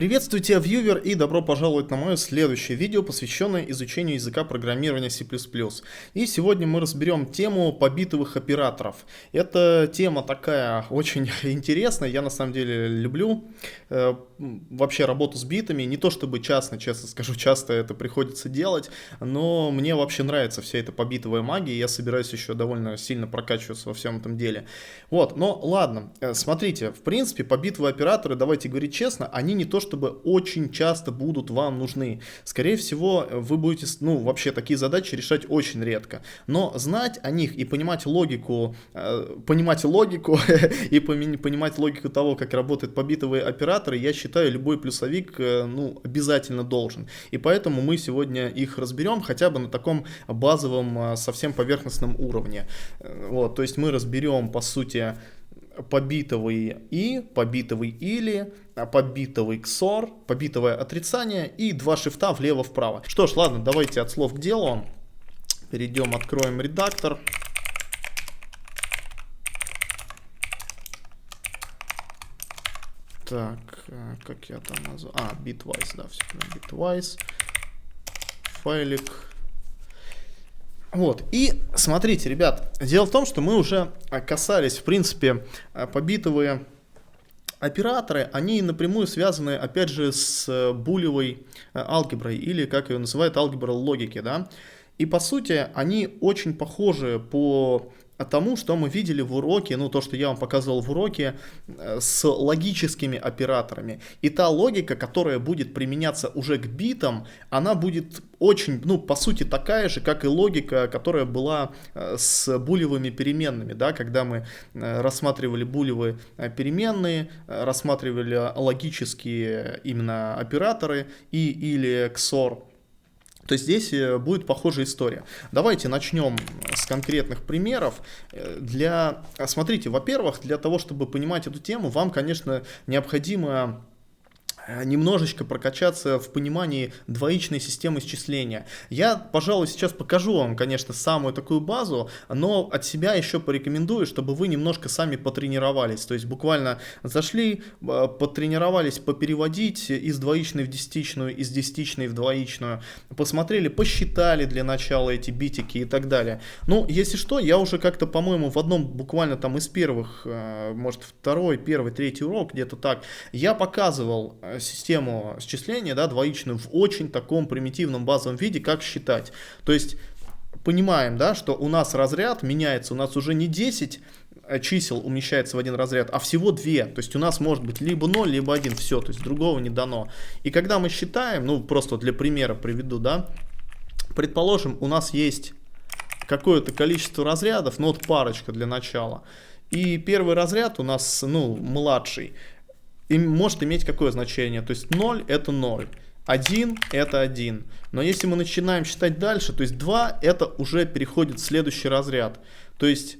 Приветствую тебя, вьювер, и добро пожаловать на мое следующее видео, посвященное изучению языка программирования C++. И сегодня мы разберем тему побитовых операторов. Эта тема такая очень интересная, я на самом деле люблю вообще работу с битами. Не то чтобы честно скажу, часто это приходится делать, но мне вообще нравится вся эта побитовая магия, и я собираюсь еще довольно сильно прокачиваться во всем этом деле. Вот, но ладно, смотрите, в принципе, побитовые операторы, давайте говорить честно, они не то чтобы очень часто будут вам нужны. Скорее всего, вы будете, вообще такие задачи решать очень редко. Но знать о них и понимать логику и понимать логику того, как работают побитовые операторы, я считаю, любой плюсовик, обязательно должен. И поэтому мы сегодня их разберем хотя бы на таком базовом, совсем поверхностном уровне. Вот, то есть мы разберем, по сути, побитовый и, побитовый или, побитовый XOR, побитовое отрицание и два шифта влево-вправо. Что ж, ладно, давайте от слов к делу. Перейдем, откроем редактор. Так, как я там назвал? Bitwise, да, все правильно, Bitwise. Файлик. Вот, и смотрите, ребят, дело в том, что мы уже касались, в принципе, побитовые операторы, они напрямую связаны, опять же, с булевой алгеброй, или, как ее называют, алгебра логики, да, и, по сути, они очень похожи по тому, что мы видели в уроке, то, что я вам показывал в уроке, с логическими операторами. И та логика, которая будет применяться уже к битам, она будет очень, по сути, такая же, как и логика, которая была с булевыми переменными, да, когда мы рассматривали булевые переменные, рассматривали логические именно операторы или XOR. То есть здесь будет похожая история. Давайте начнем с конкретных примеров. Смотрите, во-первых, для того, чтобы понимать эту тему, вам, конечно, необходимо немножечко прокачаться в понимании двоичной системы счисления. Я, пожалуй, сейчас покажу вам, конечно, самую такую базу, но от себя еще порекомендую, чтобы вы немножко сами потренировались. То есть буквально зашли, потренировались попереводить из двоичной в десятичную, из десятичной в двоичную, посмотрели, посчитали для начала эти битики и так далее. Если что, я уже как-то, по-моему, в одном буквально там из первых, может, второй, первый, третий урок, где-то так, я показывал систему счисления, да, двоичную, в очень таком примитивном базовом виде, как считать. То есть понимаем, да, что у нас разряд меняется, у нас уже не 10 чисел умещается в один разряд, а всего 2. То есть у нас может быть либо 0, либо 1, все, то есть другого не дано. И когда мы считаем, просто для примера приведу, да, предположим, у нас есть какое-то количество разрядов, вот парочка для начала, и первый разряд у нас, младший, и может иметь какое значение? То есть 0 это 0, 1 это 1. Но если мы начинаем считать дальше, то есть 2 это уже переходит в следующий разряд. То есть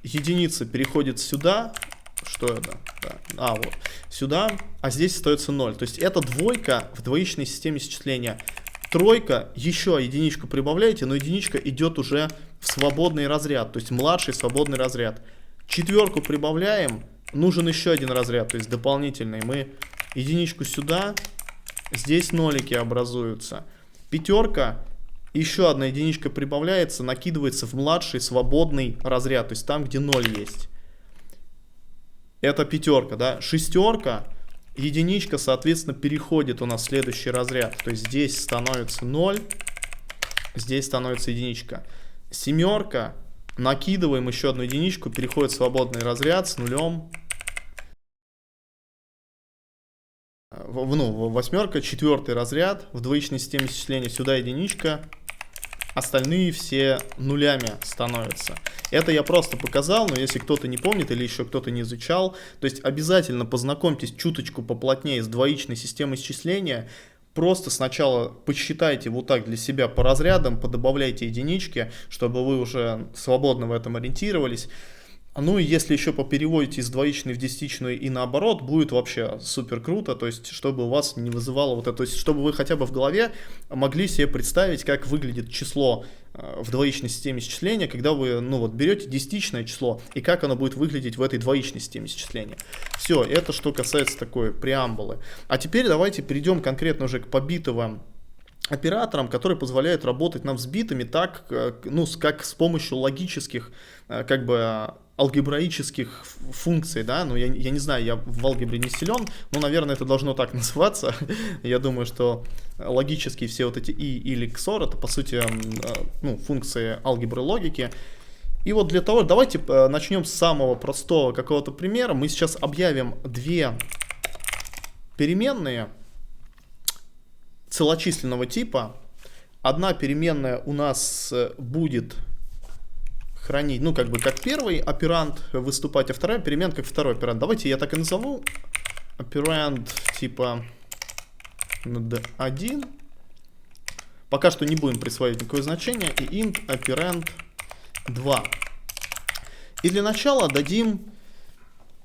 единица переходит сюда, что это? Да. Вот, сюда, а здесь остается 0. То есть это двойка в двоичной системе счисления. Тройка, еще единичку прибавляете, но единичка идет уже в свободный разряд, то есть младший свободный разряд. Четверку прибавляем. Нужен еще один разряд, то есть дополнительный. Мы единичку сюда, здесь нолики образуются. Пятерка, еще одна единичка прибавляется, накидывается в младший свободный разряд, то есть там, где 0 есть. Это пятерка, да. Шестерка, единичка, соответственно, переходит у нас в следующий разряд. То есть здесь становится 0, здесь становится единичка. Семерка. Накидываем еще одну единичку, переходит в свободный разряд с нулем. Восьмерка, четвертый разряд в двоичной системе счисления, сюда единичка, остальные все нулями становятся. Это я просто показал, но если кто-то не помнит или еще кто-то не изучал, то есть обязательно познакомьтесь чуточку поплотнее с двоичной системой счисления. Просто сначала посчитайте вот так для себя по разрядам, подобавляйте единички, чтобы вы уже свободно в этом ориентировались. Ну и если еще попереводите из двоичной в десятичную и наоборот, будет вообще супер круто, то есть чтобы у вас не вызывало вот это, то есть чтобы вы хотя бы в голове могли себе представить, как выглядит число в двоичной системе счисления, когда вы, ну вот, берете десятичное число, и как оно будет выглядеть в этой двоичной системе счисления. Все, это что касается такой преамбулы. А теперь давайте перейдем конкретно уже к побитовым операторам, которые позволяют работать нам с битами так, ну, как с помощью логических, как бы, алгебраических функций, да, ну, я не знаю, я в алгебре не силен, но, наверное, это должно так называться. Я думаю, что логические все вот эти и или XOR, это, по сути, ну, функции алгебры логики. И вот для того, давайте начнем с самого простого какого-то примера. Мы сейчас объявим две переменные целочисленного типа. Одна переменная у нас будет хранить, ну, как бы, как первый операнд выступать, а вторая переменная как второй операнд. Давайте я так и назову. Операнд типа d1. Пока что не будем присваивать никакое значение. И int операнд 2. И для начала дадим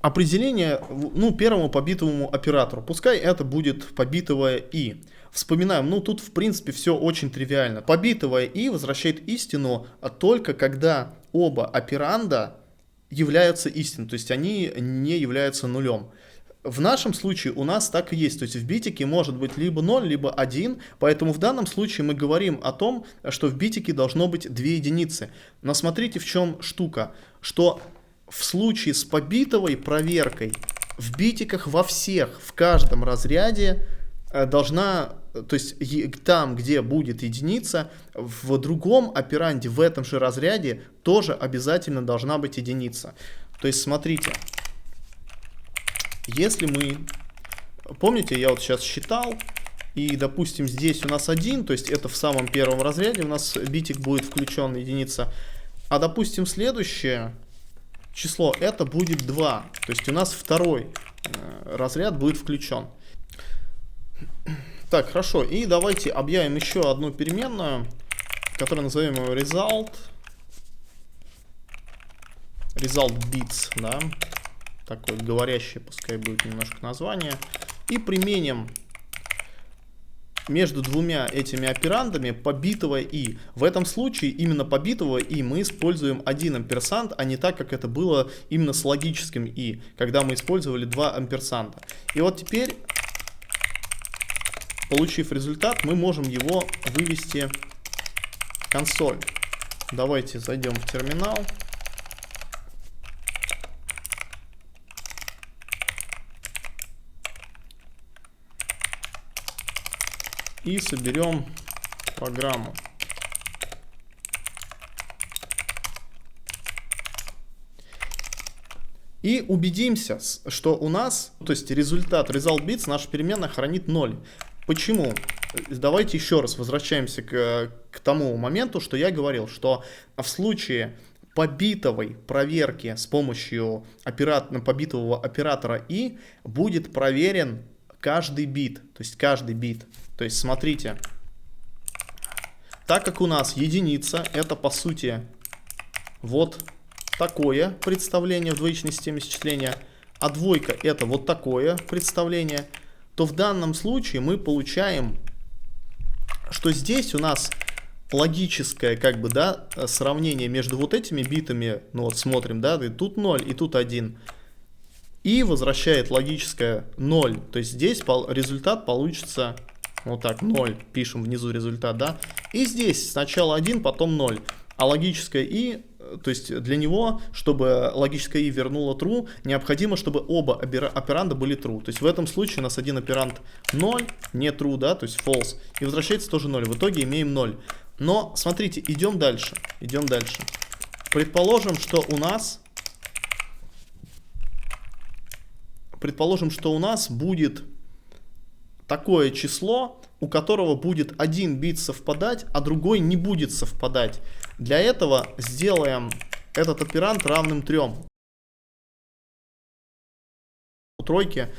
определение, ну, первому побитовому оператору. Пускай это будет побитовое и. Вспоминаем, ну, тут, в принципе, все очень тривиально. Побитовое и возвращает истину только когда оба операнда являются истинными, то есть они не являются нулем. В нашем случае у нас так и есть, то есть в битике может быть либо 0, либо 1, поэтому в данном случае мы говорим о том, что в битике должно быть 2 единицы. Но смотрите, в чем штука, что в случае с побитовой проверкой в битиках во всех, в каждом разряде должна, то есть там, где будет единица, в другом операнде, в этом же разряде тоже обязательно должна быть единица. То есть смотрите, если мы, помните, я вот сейчас считал, и, допустим, здесь у нас 1, то есть это в самом первом разряде у нас битик будет включен, единица, а, допустим, следующее число это будет 2, то есть у нас второй разряд будет включен. Так, хорошо, и давайте объявим еще одну переменную, которую назовем его result bits, да, такое говорящее, пускай будет немножко название, и применим между двумя этими операндами побитовое и. В этом случае именно побитовое и мы используем один амперсанд, а не так, как это было именно с логическим и, когда мы использовали два амперсанда. И вот теперь, получив результат, мы можем его вывести в консоль. Давайте зайдем в терминал. И соберем программу. И убедимся, что у нас, то есть результат result bits, наша переменная хранит 0. Почему? Давайте еще раз возвращаемся к тому моменту, что я говорил, что в случае побитовой проверки с помощью побитового оператора и будет проверен каждый бит, то есть каждый бит. То есть смотрите, так как у нас единица, это по сути вот такое представление в двоичной системе счисления, а двойка это вот такое представление, то в данном случае мы получаем, что здесь у нас логическое как бы, да, сравнение между вот этими битами, ну вот смотрим, да, и тут 0, и тут 1. И возвращает логическое 0. То есть здесь результат получится вот так, 0. Пишем внизу результат, да. И здесь сначала 1, потом 0. А логическое и, то есть для него, чтобы логическое и вернуло true, необходимо, чтобы оба операнда были true. То есть в этом случае у нас один операнд 0, не true, да, то есть false. И возвращается тоже 0. В итоге имеем 0. Но смотрите, идем дальше. Идем дальше. Предположим, что у нас будет такое число, у которого будет один бит совпадать, а другой не будет совпадать. Для этого сделаем этот операнд равным 3. У тройки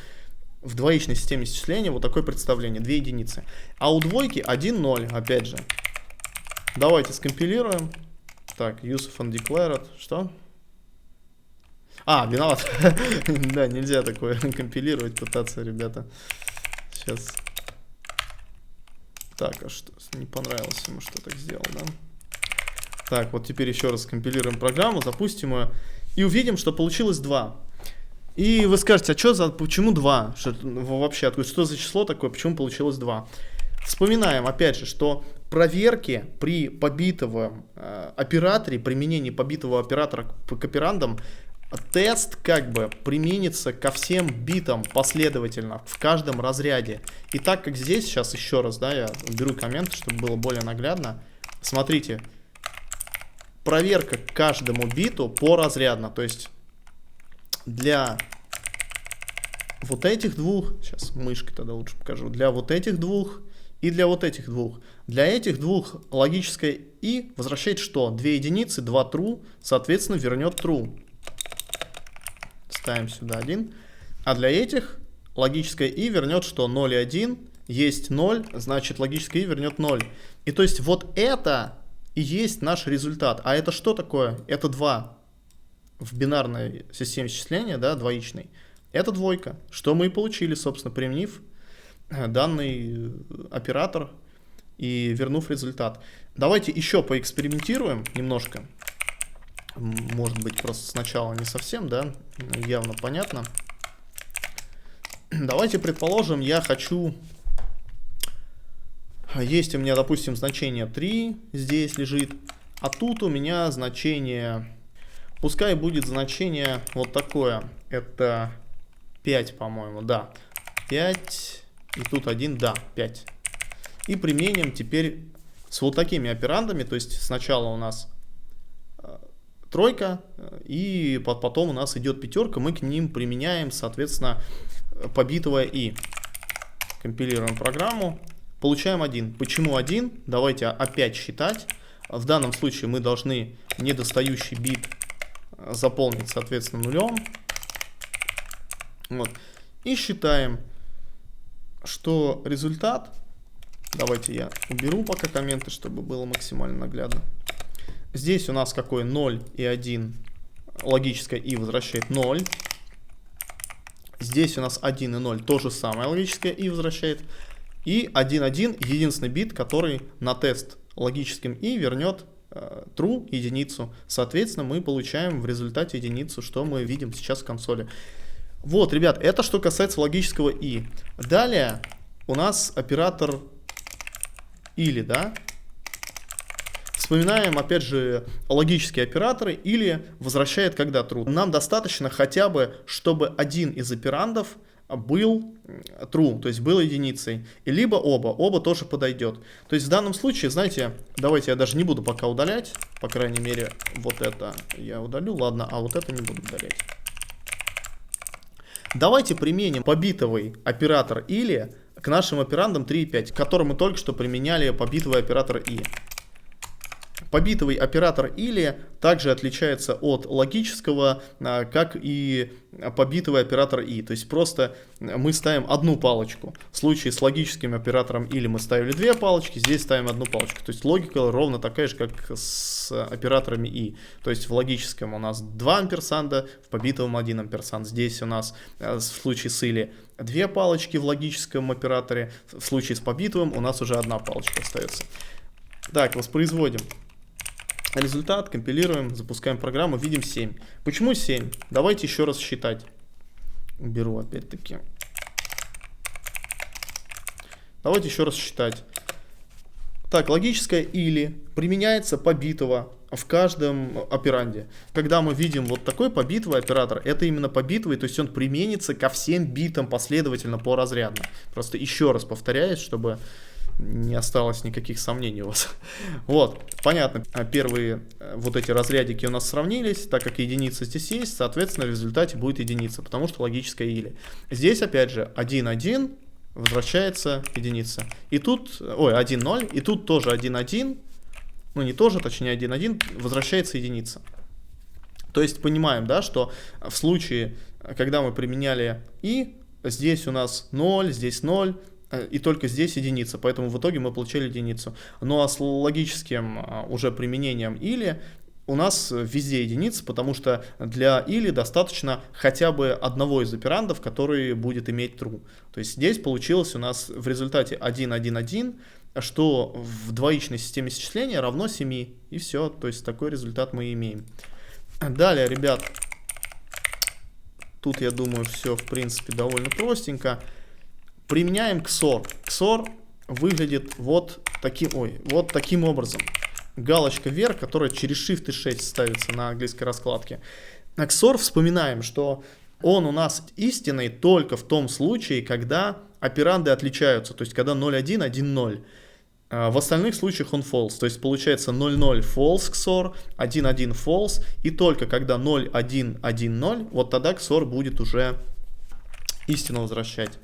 в двоичной системе счисления вот такое представление, 2 единицы. А у двойки 1, 0, опять же. Давайте скомпилируем. Так, use of undeclared, что? Виноват. Да, нельзя такое компилировать, пытаться, ребята. Сейчас. Так, а что? Не понравилось ему, что так сделал, да? Так, вот теперь еще раз компилируем программу, запустим ее. И увидим, что получилось 2. И вы скажете, почему 2? Вообще, что за число такое, почему получилось 2? Вспоминаем, опять же, что проверки при побитовом операторе, применении побитого оператора к операндам, тест как бы применится ко всем битам последовательно, в каждом разряде. И так как здесь, сейчас еще раз, да, я беру комменты, чтобы было более наглядно. Смотрите, проверка к каждому биту поразрядно, то есть для вот этих двух, сейчас мышкой тогда лучше покажу, для вот этих двух и для вот этих двух. Для этих двух логическое и возвращает что? 2 единицы, 2 true, соответственно вернет true. Ставим сюда 1. А для этих логическое и вернет что? 0 и 1. Есть 0, значит логическое и вернет 0. И то есть вот это и есть наш результат. А это что такое? Это 2 в бинарной системе счисления, да, двоичной. Это двойка. Что мы и получили, собственно, применив данный оператор и вернув результат. Давайте еще поэкспериментируем немножко. Может быть, просто сначала не совсем, да, явно понятно. Давайте предположим, я хочу... Есть у меня, допустим, значение 3 здесь лежит, а тут у меня значение... Пускай будет значение вот такое. Это 5, по-моему, да. 5, и тут 1, да, 5. И применим теперь с вот такими операндами, то есть сначала у нас тройка, и потом у нас идет пятерка, мы к ним применяем, соответственно, побитовое и. Компилируем программу, получаем 1. Почему 1? Давайте опять считать. В данном случае мы должны недостающий бит заполнить, соответственно, нулем. Вот. И считаем, что результат... Давайте я уберу пока комменты, чтобы было максимально наглядно. Здесь у нас какой 0 и 1 логическое и возвращает 0. Здесь у нас 1 и 0 то же самое логическое и возвращает. И 1, 1 единственный бит, который на тест логическим и вернет true единицу. Соответственно, мы получаем в результате единицу, что мы видим сейчас в консоли. Вот, ребят, это что касается логического и. Далее у нас оператор или, да. Вспоминаем, опять же, логические операторы или возвращает когда true. Нам достаточно хотя бы, чтобы один из операндов был true, то есть был единицей, и либо оба тоже подойдет. То есть в данном случае, знаете, давайте я даже не буду пока удалять, по крайней мере, вот это я удалю, ладно, а вот это не буду удалять. Давайте применим побитовый оператор или к нашим операндам 3 и 5, к которым мы только что применяли побитовый оператор и. Побитовый оператор или также отличается от логического, как и побитовый оператор и. То есть просто мы ставим одну палочку. В случае с логическим оператором или мы ставили 2 палочки, здесь ставим одну палочку. То есть логика ровно такая же, как с операторами и. То есть в логическом у нас 2 амперсанда, в побитовом 1 амперсанд. Здесь у нас в случае с или 2 палочки в логическом операторе. В случае с побитовым у нас уже 1 палочка остается. Так, воспроизводим результат, компилируем, запускаем программу, видим 7. Почему 7? Давайте еще раз считать. Беру опять-таки. Давайте еще раз считать. Так, логическое или применяется побитого в каждом операнде. Когда мы видим вот такой побитовый оператор, это именно побитовый, то есть он применится ко всем битам последовательно поразрядно. Просто еще раз повторяюсь, чтобы не осталось никаких сомнений у вас. Вот, понятно, первые вот эти разрядики у нас сравнились, так как единица здесь есть, соответственно, в результате будет единица, потому что логическое или. Здесь, опять же, 1, 1, возвращается единица. И тут, 1, 0, и тут тоже 1, 1, ну не тоже, точнее 1, 1, возвращается единица. То есть понимаем, да, что в случае, когда мы применяли и, здесь у нас 0, здесь 0, и только здесь единица, поэтому в итоге мы получили единицу. Ну а с логическим уже применением или у нас везде единица, потому что для или достаточно хотя бы одного из операндов, который будет иметь true. То есть здесь получилось у нас в результате 1, 1, 1, что в двоичной системе счисления равно 7. И все, то есть такой результат мы имеем. Далее, ребят, тут, я думаю, все, в принципе, довольно простенько. Применяем XOR. XOR выглядит вот таким образом. Галочка вверх, которая через Shift и 6 ставится на английской раскладке. XOR, вспоминаем, что он у нас истинный только в том случае, когда операнды отличаются. То есть, когда 0,1, 1,0. В остальных случаях он false. То есть, получается 0,0 false XOR, 1,1 false. И только когда 0,1, 1,0, вот тогда XOR будет уже истину возвращать.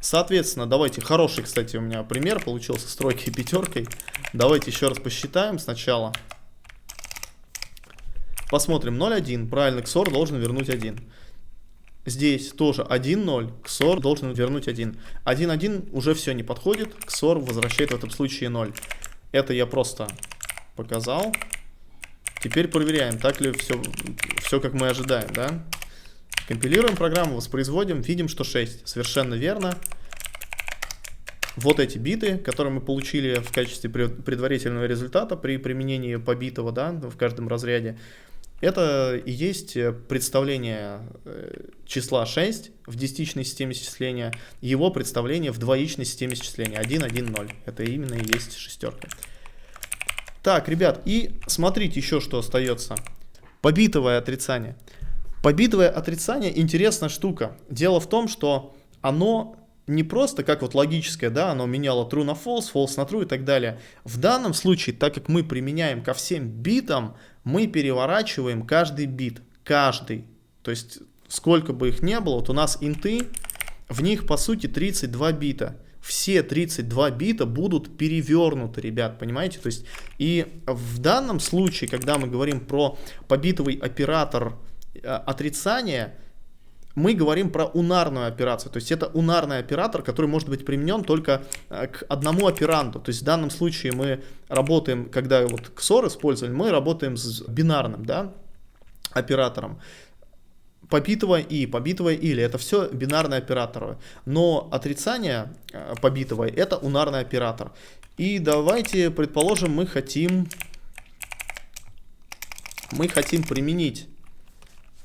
Соответственно, давайте, хороший, кстати, у меня пример получился с тройкой и пятеркой. Давайте еще раз посчитаем сначала. Посмотрим, 0,1, правильно, XOR должен вернуть 1. Здесь тоже 1,0, XOR должен вернуть 1. 1,1 уже все не подходит, XOR возвращает в этом случае 0. Это я просто показал. Теперь проверяем, так ли все как мы ожидаем, да? Компилируем программу, воспроизводим, видим, что 6. Совершенно верно. Вот эти биты, которые мы получили в качестве предварительного результата при применении побитого, да, в каждом разряде, это и есть представление числа 6 в десятичной системе счисления, его представление в двоичной системе счисления 1, 1, 0. Это именно и есть шестерка. Так, ребят, и смотрите еще, что остается. Побитовое отрицание. Побитовое отрицание интересная штука. Дело в том, что оно не просто как вот логическое, да, оно меняло true на false, false на true и так далее. В данном случае, так как мы применяем ко всем битам, мы переворачиваем каждый бит. Каждый. То есть, сколько бы их ни было, вот у нас инты, в них по сути 32 бита. Все 32 бита будут перевернуты, ребят, понимаете? То есть, и в данном случае, когда мы говорим про побитовый оператор отрицания, мы говорим про унарную операцию. То есть это унарный оператор, который может быть применен только к одному операнду. То есть в данном случае мы работаем, когда вот XOR использовали, мы работаем с бинарным, да, оператором. Побитого и побитого или это все бинарные операторы. Но отрицание побитого это унарный оператор. И давайте предположим, мы хотим применить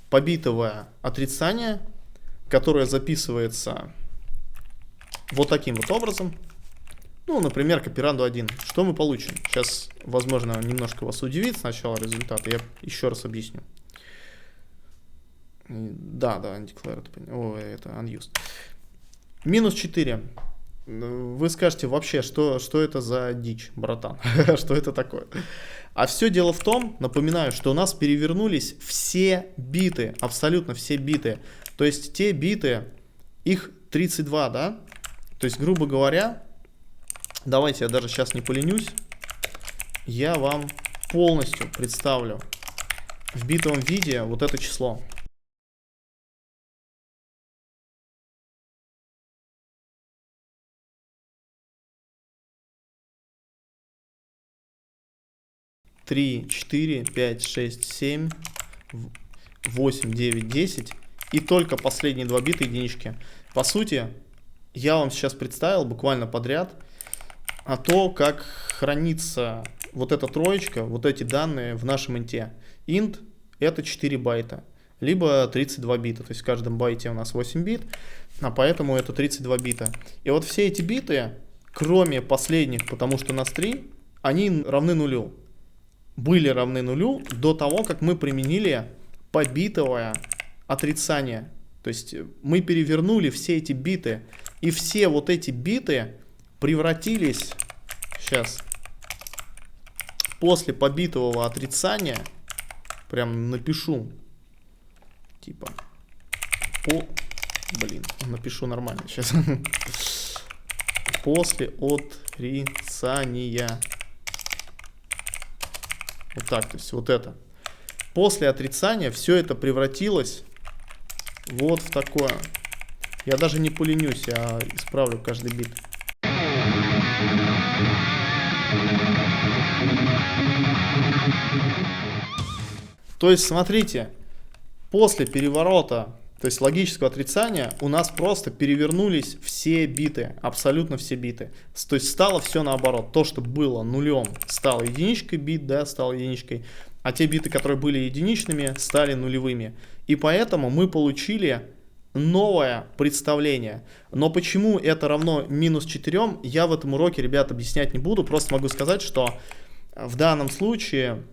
побитовое отрицание, которое записывается вот таким вот образом. Ну, например, к операнду 1. Что мы получим? Сейчас, возможно, немножко вас удивит сначала результат. Я еще раз объясню. Да, undeclared. Это unused. Минус 4. Вы скажете вообще, что это за дичь, братан? Что это такое? А все дело в том, напоминаю, что у нас перевернулись все биты, абсолютно все биты. То есть те биты, их 32, да? То есть, грубо говоря, давайте я даже сейчас не поленюсь, я вам полностью представлю в битовом виде вот это число. Три, 4, 5, 6, 7, 8, 9, 10 и только последние два бита единички. По сути, я вам сейчас представил буквально подряд то, как хранится вот эта троечка, вот эти данные в нашем инте. Int это 4 байта, либо 32 бита, то есть в каждом байте у нас 8 бит, а поэтому это 32 бита. И вот все эти биты, кроме последних, потому что у нас 3, они равны нулю. Были равны нулю до того, как мы применили побитовое отрицание. То есть мы перевернули все эти биты, и все вот эти биты превратились, сейчас, после побитового отрицания, прям напишу, типа, напишу нормально сейчас, после отрицания. Вот так, то есть вот это. После отрицания все это превратилось вот в такое. Я даже не поленюсь, я исправлю каждый бит. То есть, смотрите, после переворота, то есть логического отрицания, у нас просто перевернулись все биты, абсолютно все биты. То есть стало все наоборот. То, что было нулем, стало единичкой бит, да, стало единичкой. А те биты, которые были единичными, стали нулевыми. И поэтому мы получили новое представление. Но почему это равно минус 4, я в этом уроке, ребят, объяснять не буду. Просто могу сказать, что в данном случае,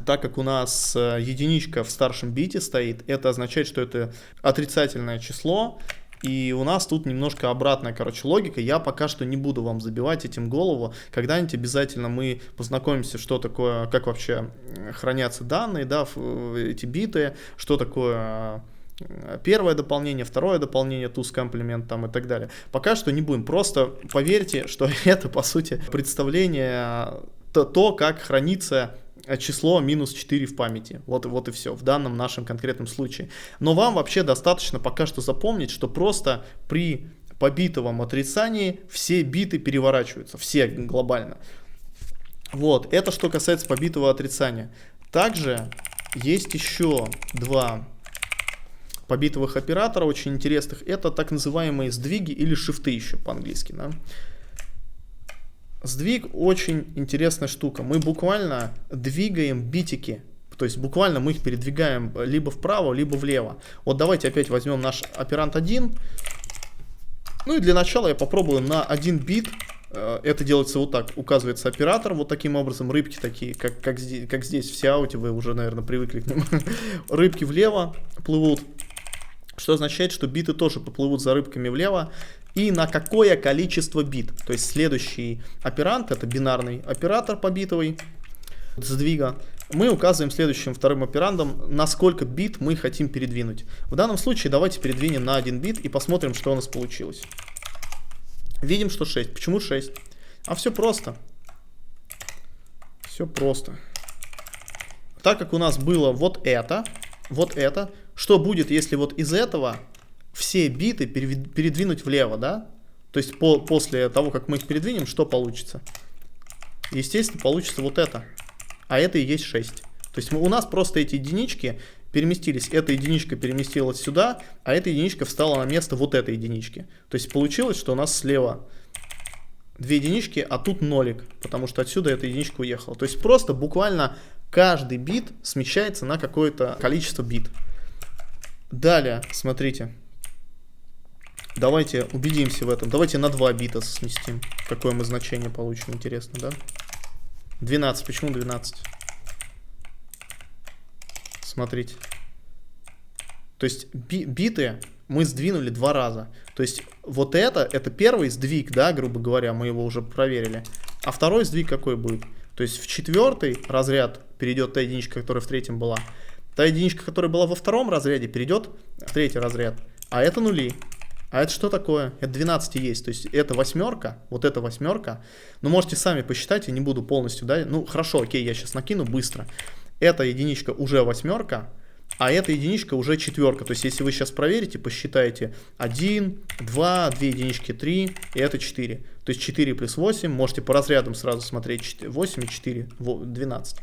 так как у нас единичка в старшем бите стоит, это означает, что это отрицательное число. И у нас тут немножко обратная, логика. Я пока что не буду вам забивать этим голову. Когда-нибудь обязательно мы познакомимся, что такое, как вообще хранятся данные, да, эти биты, что такое первое дополнение, второе дополнение, туз комплимент там и так далее. Пока что не будем. Просто поверьте, что это, по сути, представление, то как хранится число минус 4 в памяти. Вот и все, в данном нашем конкретном случае. Но вам вообще достаточно пока что запомнить, что просто при побитовом отрицании все биты переворачиваются, все глобально. Вот, это что касается побитого отрицания. Также есть еще два побитовых оператора очень интересных. Это так называемые сдвиги или шифты еще по-английски, да? Сдвиг очень интересная штука. Мы буквально двигаем битики. То есть буквально мы их передвигаем либо вправо, либо влево. Вот давайте опять возьмем наш операнд 1. Ну и для начала я попробую на 1 бит. Это делается вот так. Указывается оператор вот таким образом. Рыбки такие, как здесь в Сиауте, вы уже, наверное, привыкли к ним. Рыбки влево плывут. Что означает, что биты тоже поплывут за рыбками влево. И на какое количество бит. То есть следующий операнд, это бинарный оператор побитовый сдвига. Мы указываем следующим вторым операндом, на сколько бит мы хотим передвинуть. В данном случае давайте передвинем на 1 бит и посмотрим, что у нас получилось. Видим, что 6. Почему 6? А все просто. Все просто. Так как у нас было вот это, что будет, если вот из этого все биты передвинуть влево, да? То есть после того, как мы их передвинем, что получится? Естественно, получится вот это. А это и есть 6. То есть у нас просто эти единички переместились. Эта единичка переместилась сюда, а эта единичка встала на место вот этой единички. То есть получилось, что у нас слева 2 единички, а тут нолик, потому что отсюда эта единичка уехала. То есть просто буквально каждый бит смещается на какое-то количество бит. Далее, смотрите. Давайте убедимся в этом. Давайте на 2 бита сместим. Какое мы значение получим, интересно, да? 12. Почему 12? Смотрите. То есть биты мы сдвинули 2 раза. То есть вот это первый сдвиг, да, грубо говоря, мы его уже проверили. А второй сдвиг какой будет? То есть в 4-й разряд перейдет та единичка, которая в 3-м была. Та единичка, которая была во 2-м разряде, перейдет в 3-й разряд. А это нули. А это что такое? Это 12 есть. То есть это 8, вот это 8. Ну, можете сами посчитать, я не буду полностью, да. Ну, хорошо, окей, я сейчас накину быстро. Эта единичка уже 8, а эта единичка уже 4. То есть если вы сейчас проверите, посчитаете 1, 2, 2 единички 3, и это 4. То есть 4 плюс 8, можете по разрядам сразу смотреть, 8 и 4, 12.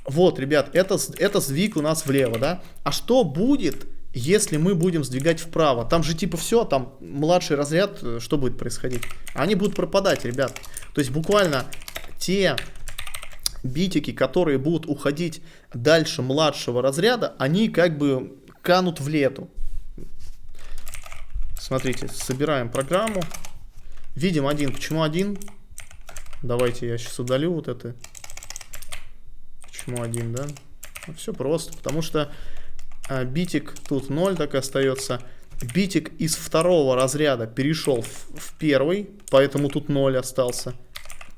Вот, ребят, это сдвиг у нас влево, да. А что будет, если мы будем сдвигать вправо? Там же типа все, там младший разряд, что будет происходить? Они будут пропадать, ребят. То есть буквально те битики, которые будут уходить дальше младшего разряда, они как бы канут в лету. Смотрите, собираем программу. Видим 1. Почему 1? Давайте я сейчас удалю вот это. Почему 1, да? Ну, все просто, потому что битик тут 0 так и остается. Битик из 2-го разряда перешел в 1-й, поэтому тут 0 остался.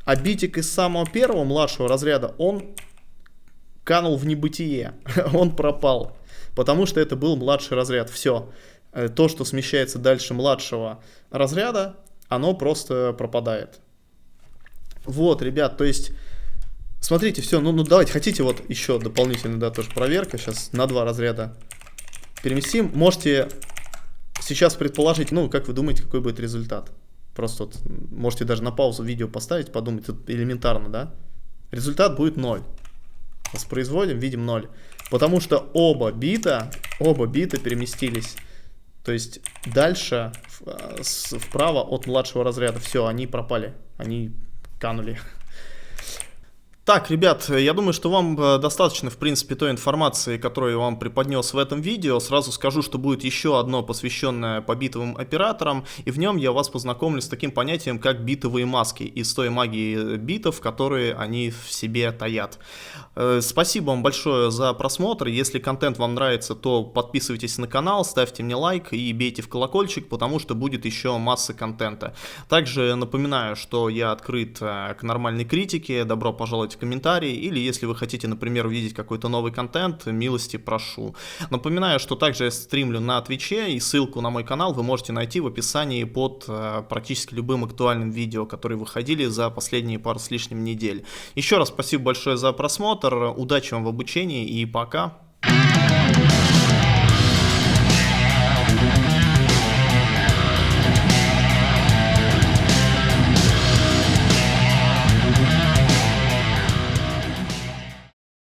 А битик из самого 1-го младшего разряда, он канул в небытие. Он пропал, потому что это был младший разряд. Все. То, что смещается дальше младшего разряда, оно просто пропадает. Вот, ребят, то есть... Смотрите, все, ну давайте, хотите вот еще дополнительно, да, тоже проверка, сейчас на 2 разряда переместим. Можете сейчас предположить, ну, как вы думаете, какой будет результат? Просто вот можете даже на паузу видео поставить, подумать, это элементарно, да? Результат будет 0. воспроизводим, видим 0. Потому что оба бита переместились. То есть дальше вправо от младшего разряда. Все, они пропали, они канули. Так, ребят, я думаю, что вам достаточно, в принципе, той информации, которую я вам преподнес в этом видео. Сразу скажу, что будет еще одно, посвященное по битовым операторам, и в нем я вас познакомлю с таким понятием, как битовые маски, из той магии битов, которые они в себе таят. Спасибо вам большое за просмотр. Если контент вам нравится, то подписывайтесь на канал, ставьте мне лайк и бейте в колокольчик, потому что будет еще масса контента. Также напоминаю, что я открыт к нормальной критике, добро пожаловать в комментарии, или если вы хотите, например, увидеть какой-то новый контент, милости прошу. Напоминаю, что также я стримлю на Твиче, и ссылку на мой канал вы можете найти в описании под практически любым актуальным видео, которые выходили за последние пару с лишним недель. Еще раз спасибо большое за просмотр, удачи вам в обучении и пока!